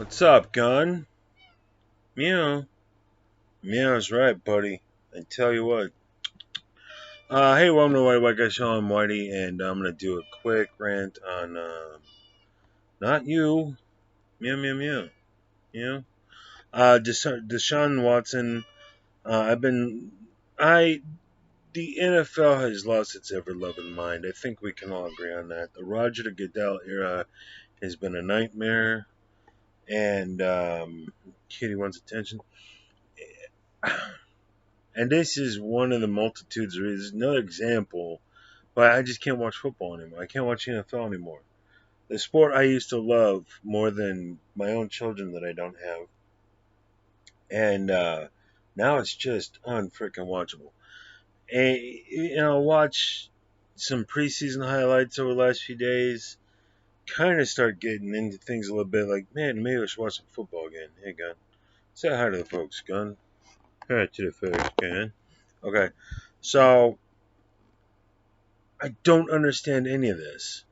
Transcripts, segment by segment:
What's up, Gun? Meow. Meow's right, buddy. I tell you what. Hey, welcome to White Guy Show. I'm Whitey, and I'm gonna do a quick rant on not you. Meow, meow, meow. You. Deshaun Watson. I've been. I. The NFL has lost its ever-loving mind. I think we can all agree on that. The Roger the Goodell era has been a nightmare, and Kitty wants attention. And this is one of the multitudes of reasons. Another example, but I just can't watch football anymore. I can't watch NFL anymore. The sport I used to love more than my own children that I don't have, and now it's just unfreaking watchable. And watch some preseason highlights over the last few days. Kind of start getting into things a little bit. Like, man, maybe I should watch some football again. Hey, Gun, say hi to the folks, Gun. Hi to the folks, Gun. Okay, so I don't understand any of this.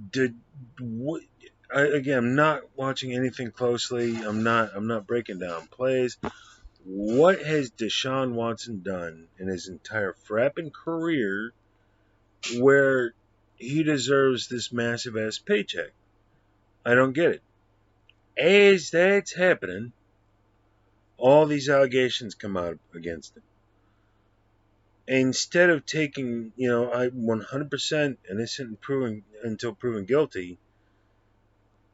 Did what? Again, I'm not watching anything closely. I'm not breaking down plays. What has Deshaun Watson done in his entire frapping career where he deserves this massive ass paycheck? I don't get it. As that's happening, all these allegations come out against him. Instead of taking, I 100% innocent until proven guilty.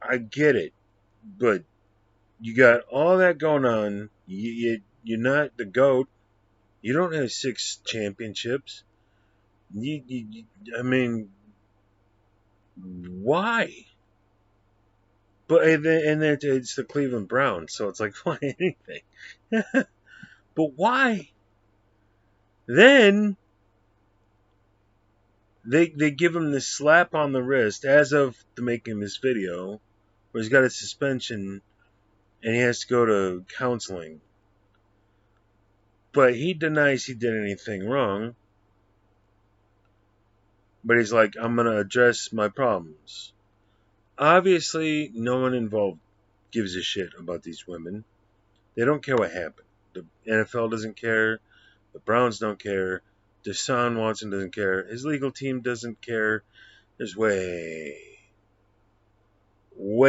I get it, but you got all that going on. You're not the GOAT. You don't have 6 championships. I mean, why? But and then it's the Cleveland Browns, so it's like, why anything? But why? Then they give him this slap on the wrist as of making this video, where he's got a suspension and he has to go to counseling. But he denies he did anything wrong. But he's like, I'm going to address my problems. Obviously, no one involved gives a shit about these women. They don't care what happened. The NFL doesn't care. The Browns don't care. Deshaun Watson doesn't care. His legal team doesn't care. There's way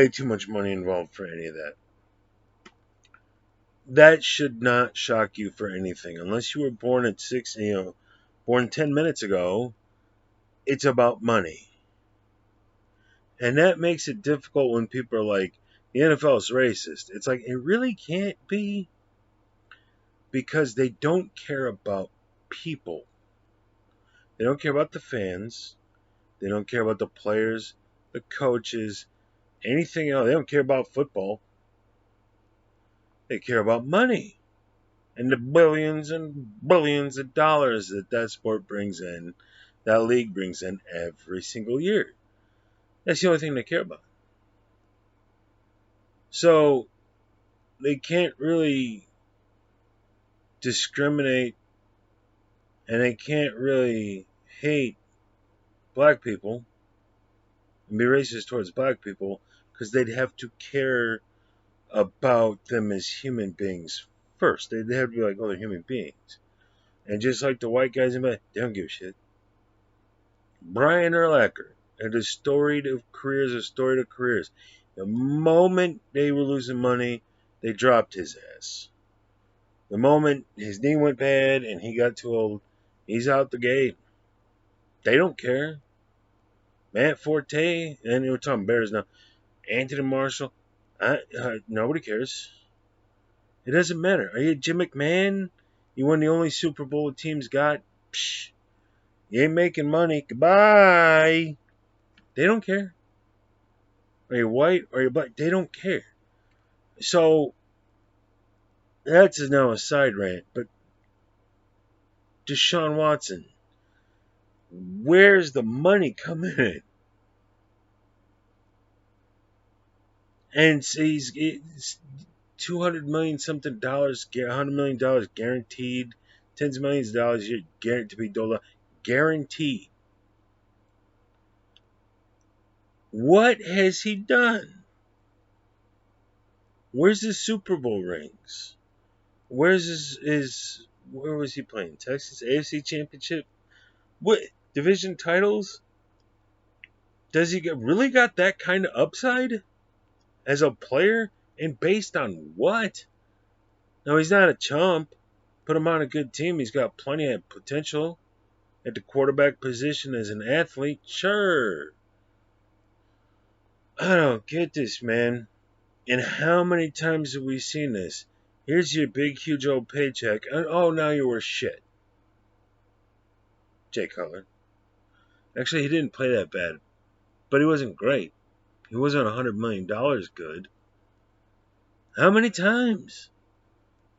too much money involved for any of that. That should not shock you for anything. Unless you were born at born 10 minutes ago, it's about money. And that makes it difficult when people are like, the NFL is racist. It's like, it really can't be, because they don't care about people. They don't care about the fans. They don't care about the players, the coaches, anything else. They don't care about football. They care about money and the billions and billions of dollars that sport brings in, that league brings in every single year. That's the only thing they care about. So they can't really discriminate, and they can't really hate black people and be racist towards black people, because they'd have to care about them as human beings first. They'd have to be like, oh, they're human beings. And just like the white guys in bed, they don't give a shit. Brian Urlacher had a storied of careers. The moment they were losing money, they dropped his ass. The moment his knee went bad and he got too old, he's out the game. They don't care. Matt Forte, and we're talking Bears now. Anthony Marshall, nobody cares. It doesn't matter. Are you Jim McMahon? You won the only Super Bowl the team's got? Psh, you ain't making money. Goodbye. They don't care. Are you white or are you black? They don't care. So that's now a side rant. But Deshaun Watson, where's the money coming in? And it's $200 million something dollars, $100 million guaranteed, tens of millions of dollars a year guaranteed to be doled out, guaranteed. What has he done? Where's his Super Bowl rings? Where's his where was he playing? Texas AFC Championship? What division titles? Does he really got that kind of upside as a player? And based on what? No, he's not a chump. Put him on a good team. He's got plenty of potential at the quarterback position as an athlete. Sure. I don't get this, man. And how many times have we seen this? Here's your big, huge old paycheck. And, oh, now you're worth shit. Jay Cutler. Actually, he didn't play that bad, but he wasn't great. He wasn't $100 million good. How many times?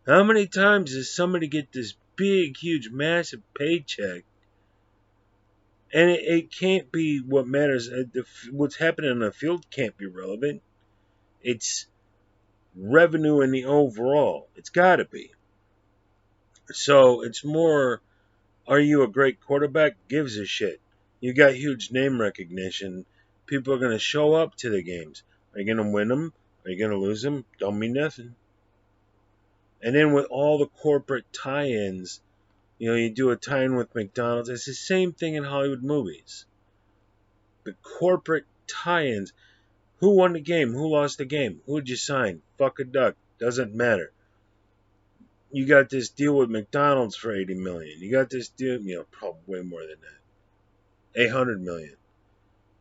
How many times does somebody get this big, huge, massive paycheck? And it can't be what matters. What's happening on the field can't be relevant. It's revenue in the overall. It's got to be. So it's more, are you a great quarterback? Gives a shit. You got huge name recognition. People are going to show up to the games. Are you going to win them? Are you going to lose them? Don't mean nothing. And then with all the corporate tie-ins, you do a tie-in with McDonald's. It's the same thing in Hollywood movies. The corporate tie-ins. Who won the game? Who lost the game? Who did you sign? Fuck a duck. Doesn't matter. You got this deal with McDonald's for $80 million. You got this deal, probably way more than that. $800 million.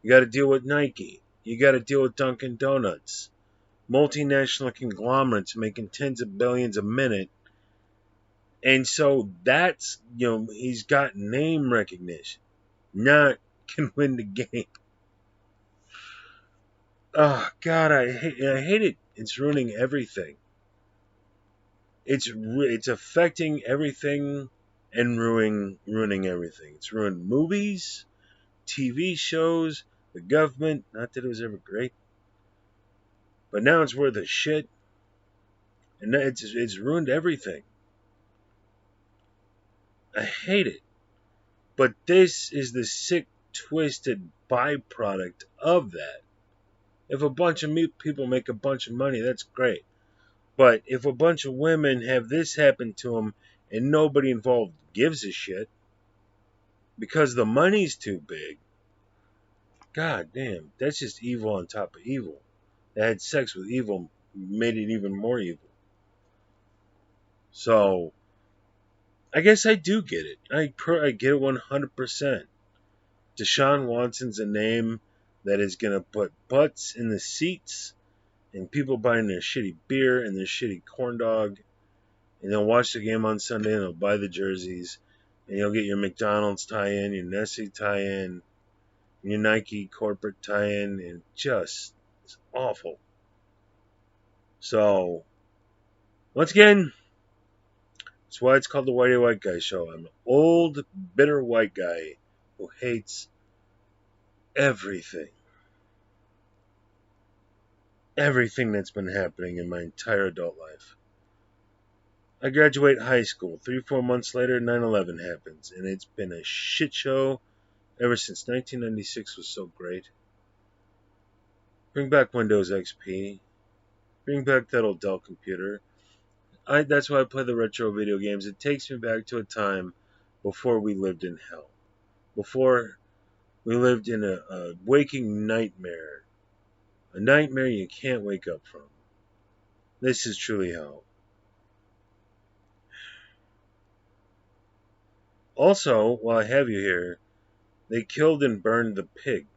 You got to deal with Nike. You got to deal with Dunkin' Donuts. Multinational conglomerates making tens of billions a minute. And so that's, he's got name recognition. Not can win the game. Oh, God, I hate it. It's ruining everything. It's affecting everything and ruining everything. It's ruined movies, TV shows, the government. Not that it was ever great, but now it's worth a shit, and it's ruined everything. I hate it, but this is the sick, twisted byproduct of that. If a bunch of people make a bunch of money, that's great. But if a bunch of women have this happen to them and nobody involved gives a shit because the money's too big, god damn, that's just evil on top of evil. They had sex with evil, made it even more evil. So, I guess I do get it. I get it 100%. Deshaun Watson's a name that is going to put butts in the seats and people buying their shitty beer and their shitty corn dog. And they'll watch the game on Sunday and they'll buy the jerseys. And you'll get your McDonald's tie-in, your Nestle tie-in, your Nike corporate tie-in, and it's awful. So, once again, that's why it's called the Whitey White Guy Show. I'm an old, bitter white guy who hates everything. Everything that's been happening in my entire adult life. I graduate high school. 3-4 months later, 9/11 happens. And it's been a shit show ever since 1996 was so great. Bring back Windows XP. Bring back that old Dell computer. That's why I play the retro video games. It takes me back to a time before we lived in hell. Before we lived in a waking nightmare. A nightmare you can't wake up from. This is truly hell. Also, while I have you here, they killed and burned the pig.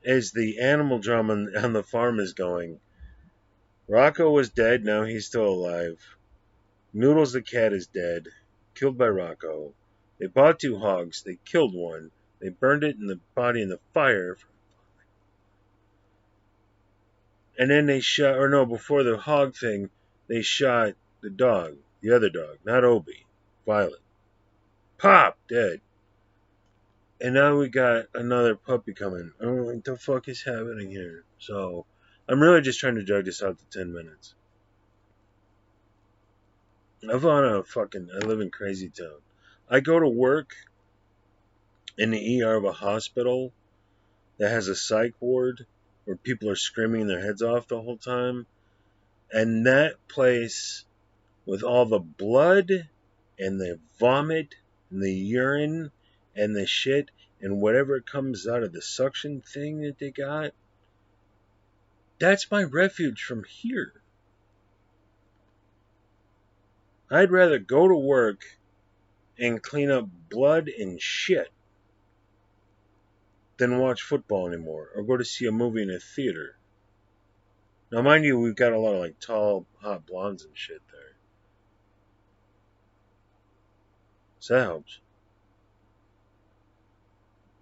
As the animal drama on the farm is going, Rocco was dead, now he's still alive. Noodles the cat is dead, killed by Rocco. They bought 2 hogs, they killed one, they burned it in the body in the fire. And then they shot, or no, before the hog thing, they shot the dog, the other dog, not Obi, Violet. Pop, dead. And now we got another puppy coming. Oh, what the fuck is happening here? So, I'm really just trying to drag this out to 10 minutes. I live in Crazy Town. I go to work in the ER of a hospital that has a psych ward. where people are screaming their heads off the whole time. And that place with all the blood and the vomit and the urine and the shit and whatever comes out of the suction thing that they got, that's my refuge from here. I'd rather go to work and clean up blood and shit than watch football anymore or go to see a movie in a theater. Now, mind you, we've got a lot of like tall, hot blondes and shit there. So that helps.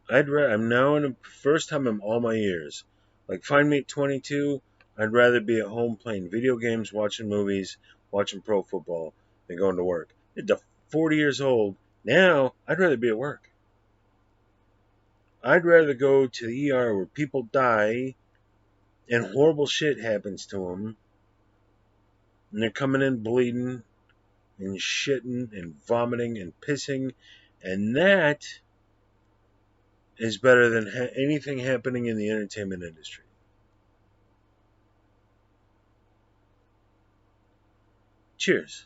I'm now in the first time in all my years. Like, find me at 22, I'd rather be at home playing video games, watching movies, watching pro football than going to work. At the 40 years old, now I'd rather be at work. I'd rather go to the ER where people die and horrible shit happens to them, and they're coming in bleeding and shitting and vomiting and pissing, and that is better than anything happening in the entertainment industry. Cheers.